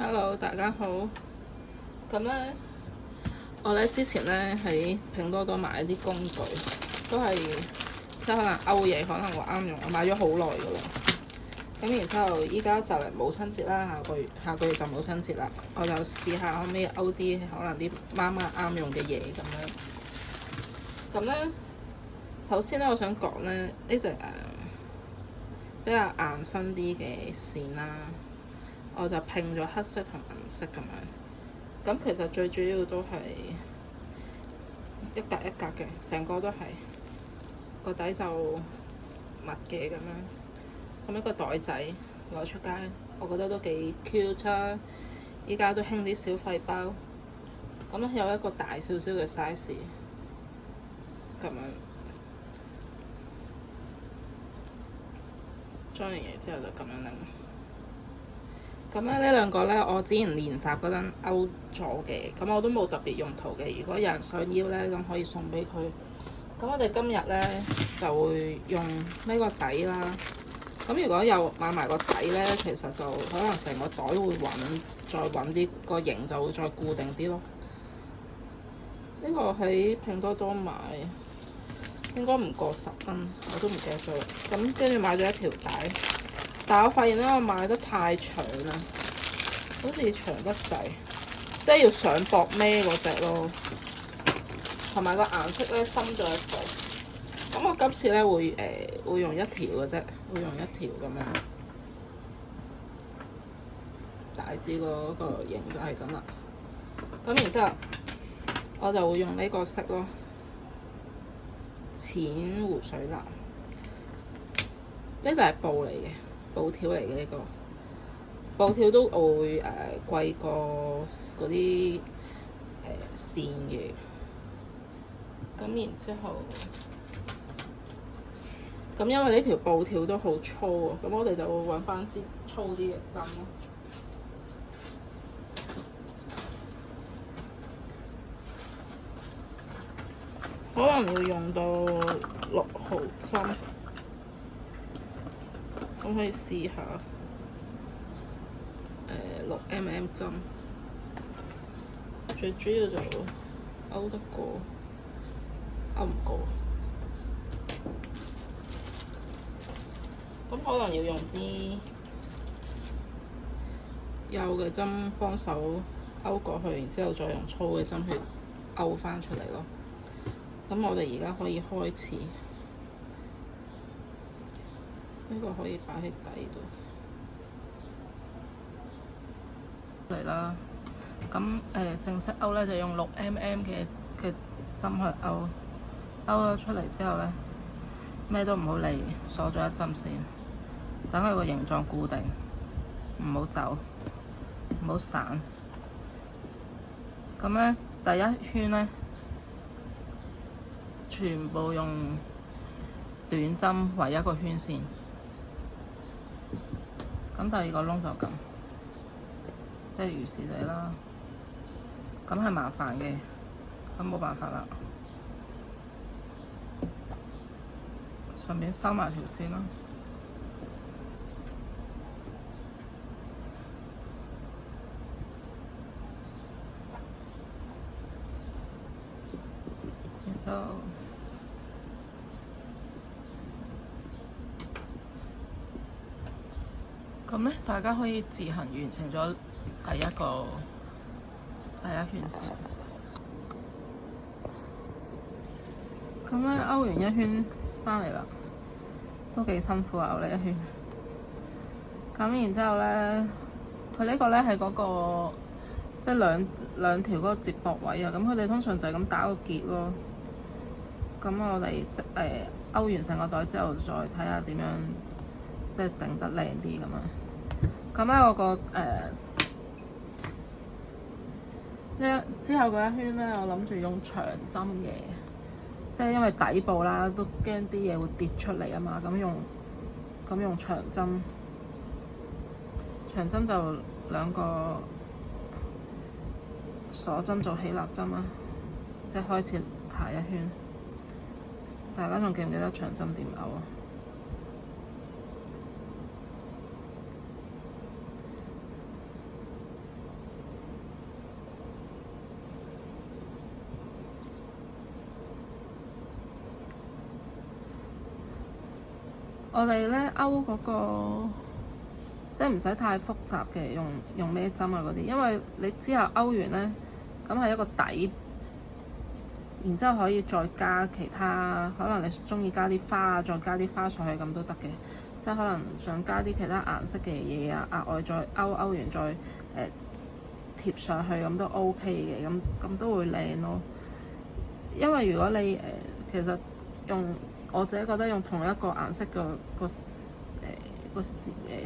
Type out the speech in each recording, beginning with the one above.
Hello，大家好。咁咧，我咧之前咧喺拼多多買一啲工具，都係即係可能歐嘢可能會啱用，我買咗好耐噶啦。咁然之後，依家就嚟母親節啦，下個月就母親節啦，我就試下可唔可以歐啲可能啲媽媽啱用嘅嘢咁樣。咁咧，首先咧，我想講咧呢隻比較硬身啲嘅線啦。我就拼咗黑色同銀色咁樣，咁其實最主要都係一格一格嘅，成個都係個底就密嘅咁樣，咁一個袋仔攞出街，我覺得都幾 cute 啊！依家都興啲小廢包，咁咧有一個大少少嘅 size 咁樣，裝完嘢之後就咁樣拎。咁咧呢兩個咧，我之前練習嗰陣勾咗嘅，咁我都冇特別用途嘅。如果有人想要咧，咁可以送俾佢。咁我哋今日咧就會用呢個底啦。咁如果有買埋個底咧，其實就可能成個袋會再穩啲，個型就會再固定啲咯。呢個喺拼多多買應該唔過10蚊，我都唔記得咗啦。咁跟住買咗一條帶。但係我發現咧，我買得太長啦，好似長得滯，即係要上膊孭嗰隻咯。同埋個顏色咧深咗一步。咁我今次咧會用一條嘅啫，會用一條咁樣。大致嗰個型就係咁啦。咁然之後，我就會用呢個色咯，淺湖水藍。呢就係布嚟嘅。布條嚟嘅呢個，布條都會貴過嗰啲線嘅。咁然之後，咁因為呢條布條都好粗啊，咁我哋就會揾翻支粗啲嘅針咯。可能要用到6號針。咁可以試下6mm 針，最主要就勾得過，勾唔過。咁可能要用支幼嘅針幫手勾過去，然之後再用粗嘅針去勾翻出嚟咯。咁我哋而家可以開始。呢個可以擺喺底度嚟啦。咁正式勾咧就用6mm嘅針去勾，勾咗出嚟之後咧，咩都唔好理，鎖咗一針先，等佢個形狀固定，唔好走，唔好散。咁咧第一圈咧，全部用短針圍一個圈先。咁第二個窿就咁，即係如是者啦。咁係麻煩嘅，咁冇辦法啦。順便收埋條線啦。然之後，咁咧，大家可以自行完成咗第一圈先。咁咧，勾完一圈翻嚟啦，都幾辛苦啊！勾呢一圈。咁然之後咧，佢呢個咧係嗰個即係兩條嗰個接駁位啊。咁佢哋通常就係咁打個結咯。咁我哋勾完成個袋之後，再睇下點樣即係整得靚啲咁樣。咁咧，我個之後嗰一圈咧，我諗住用長針嘅，即係因為底部啦，都驚啲嘢會跌出嚟啊嘛。咁用長針，長針就2個鎖針做起立針啦，即係開始下一圈。大家仲記唔記得長針點勾啊？我哋咧勾嗰個，即係唔使太複雜嘅，用咩針啊嗰啲，因為你之後勾完咧，咁係一個底，然之後可以再加其他，可能你中意加啲花啊，再加啲花上去咁都得嘅，即係可能想加啲其他顏色嘅嘢啊，額外再勾完再貼上去咁都 OK 嘅，咁都會靚咯。因為如果你其實用我自己覺得用同一個顏色個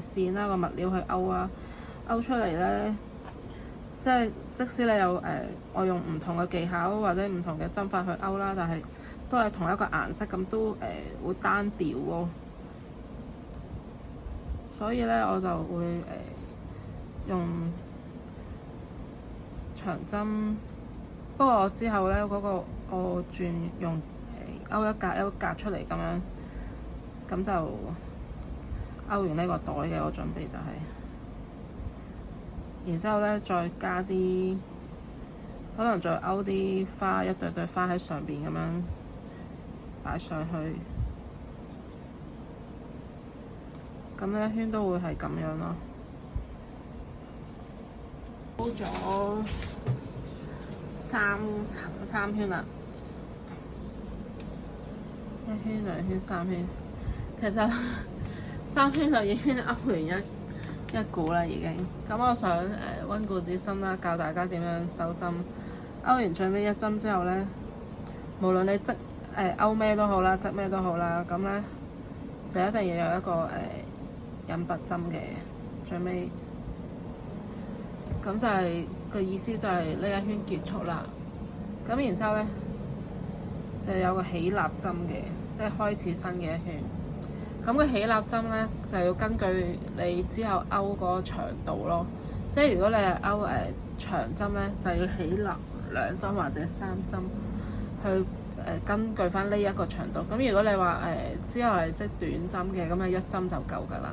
線啦，個物料去勾出嚟咧，即使你有我用唔同嘅技巧或者唔同嘅針法去勾啦，但係都係同一個顏色，咁都會單調咯。所以咧我就會用長針，不過我之後咧嗰個我轉用勾一格一格出嚟咁樣，咁就勾完呢個袋嘅我準備就係，然之後咧再加啲，可能再勾啲花，一對對花喺上邊咁樣擺上去，咁呢一圈都會係咁樣咯。勾咗三圈啦，一圈兩圈三圈，其實3圈就已經勾完一股啦已經。咁我想溫故知新啦，教大家點樣收針。勾完最尾一針之後咧，無論你勾咩都好啦，織咩都好啦，咁咧就一定要有一個引拔針嘅最尾。咁就係個意思就係呢一圈結束啦。咁然之後咧就有個起立針嘅，即係開始新嘅一圈。咁個起立針咧就要根據你之後勾嗰個長度咯。即係如果你係勾長針咧，就要起立2針或者3針去根據翻呢一個長度。咁如果你話之後係織短針嘅，咁啊1針就夠㗎啦。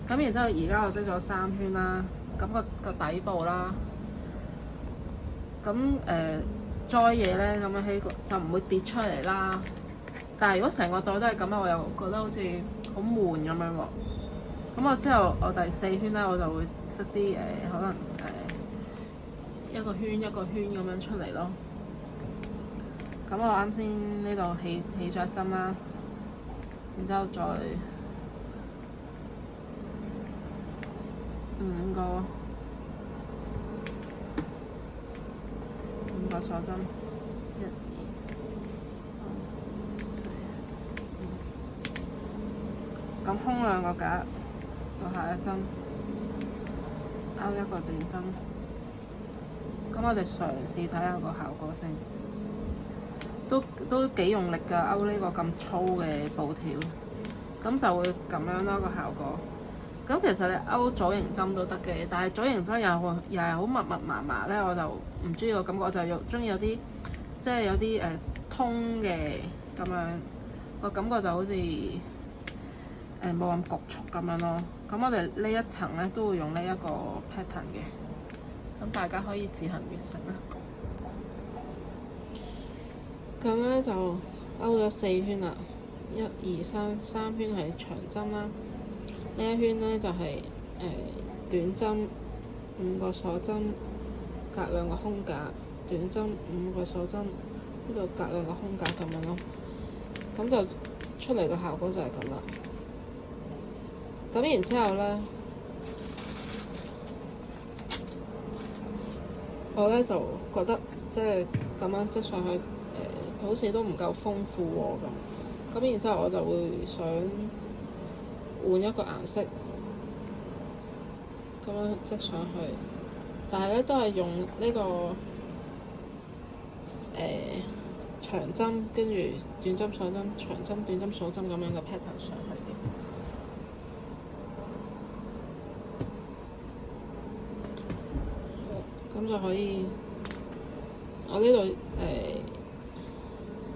咁然之後而家我織咗3圈啦。咁個底部啦，咁栽嘢咧咁樣起就唔會跌出嚟啦。但係如果成個袋都係咁啊，我又覺得好似好悶咁樣喎。咁我之後我第4圈咧，我就會織啲可能一個圈一個圈咁樣出嚟咯。咁我啱先呢度起咗1針啦，然之後再5個鎖針，1、2、3、4、5。咁空2個格，到下一針，勾1個短針。咁我哋嘗試睇下個效果先，都幾用力㗎，勾呢個咁粗嘅布條，咁就會咁樣咯個效果。咁其實你勾左形針都得嘅，但係左形針又係好密麻麻咧，我就唔中意個感覺，我就中意有啲即係有啲通嘅咁樣，個感覺就好似冇咁局促咁樣咯。咁我哋呢一層咧都會用呢一個 pattern 嘅，咁大家可以自行完成啦。咁咧就勾咗4圈啦，1、2、3圈係長針啦。呢一圈咧就係短針5個鎖針，隔2個空格，短針5個鎖針，呢度隔2個空格咁樣咯。咁就出嚟個效果就係咁啦。咁然之後咧，我咧就覺得即係咁樣織上去好似都唔夠豐富喎咁。咁然之後我就會想換一個顏色，咁樣織上去，但係咧都係用呢個長針，跟住短針鎖針，長針短針鎖針咁樣嘅 pattern 上去嘅。咁就可以，我呢度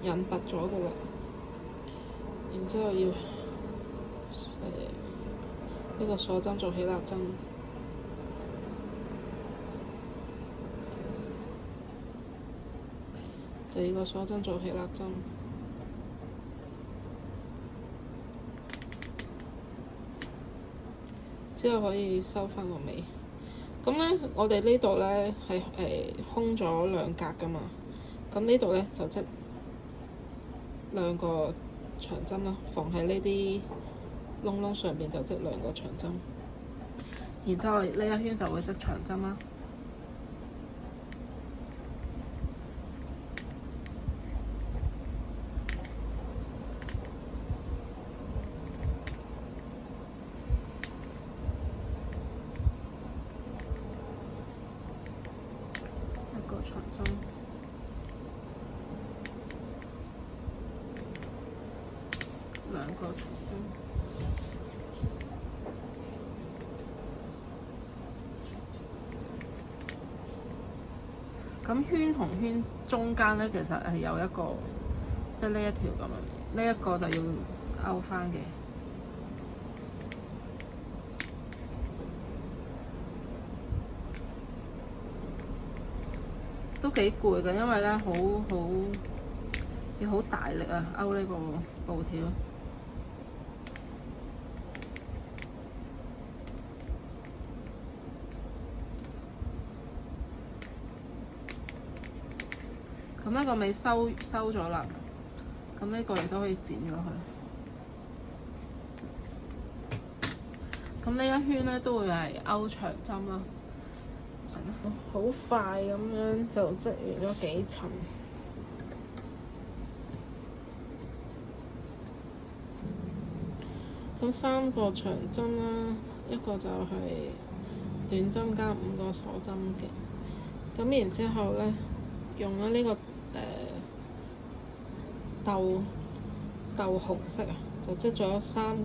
引拔咗㗎啦，然之後要呢個鎖針做起立針，第2個鎖針做起立針，之後可以收翻個尾。咁咧，我哋呢度咧係空咗兩格噶嘛，咁呢度咧就織兩個長針啦，縫喺呢啲窿窿上邊就織兩個長針，然之後呢一圈就會織長針啦。一個長針，兩個長針。咁圈同圈中間咧，其實係有一個，即係呢一條咁樣，呢一個就要勾翻嘅。都幾攰嘅，因為咧要好大力啊，勾呢個布條。咁呢個尾收咗啦，咁呢個亦都可以剪咗佢。咁呢一圈咧都會係勾長針啦。好快咁樣就織完咗幾層。咁3個長針啦，一個就係短針加5個鎖針嘅。咁然之後咧，用咗呢個豆紅色啊，就織咗3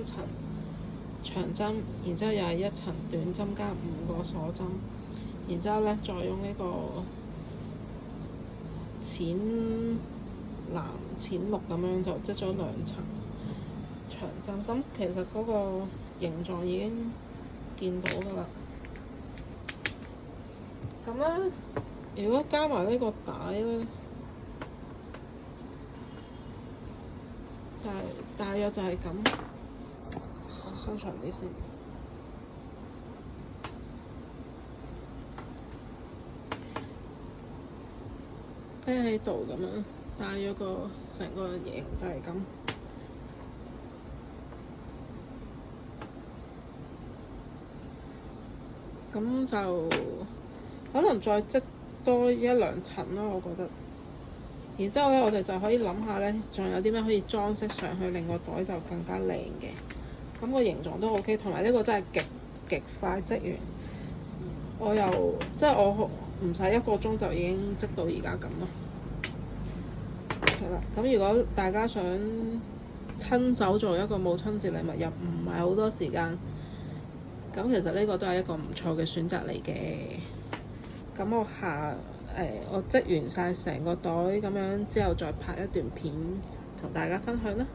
層長針，然之後又係1層短針加5個鎖針，然之後咧再用呢個淺藍、淺綠咁樣就織咗2層長針。咁其實嗰個形狀已經見到㗎啦。咁咧，如果加埋呢個帶咧，就係大約就係咁。我收長啲先，跟住喺度咁樣，大約成個形就係咁。咁就可能再織多1-2層咯，我覺得。然之後咧，我哋就可以諗下咧，仲有啲咩可以裝飾上去，令個袋就更加靚嘅。咁個形狀都 OK， 同埋呢個真係極快織完。我又即係我唔使1個鐘就已經織到而家咁咯。係啦，咁如果大家想親手做一個母親節禮物，又唔係好多時間，咁其實呢個都係一個唔錯嘅選擇嚟嘅。咁我織完晒成個袋咁樣之後，再拍一段片同大家分享啦。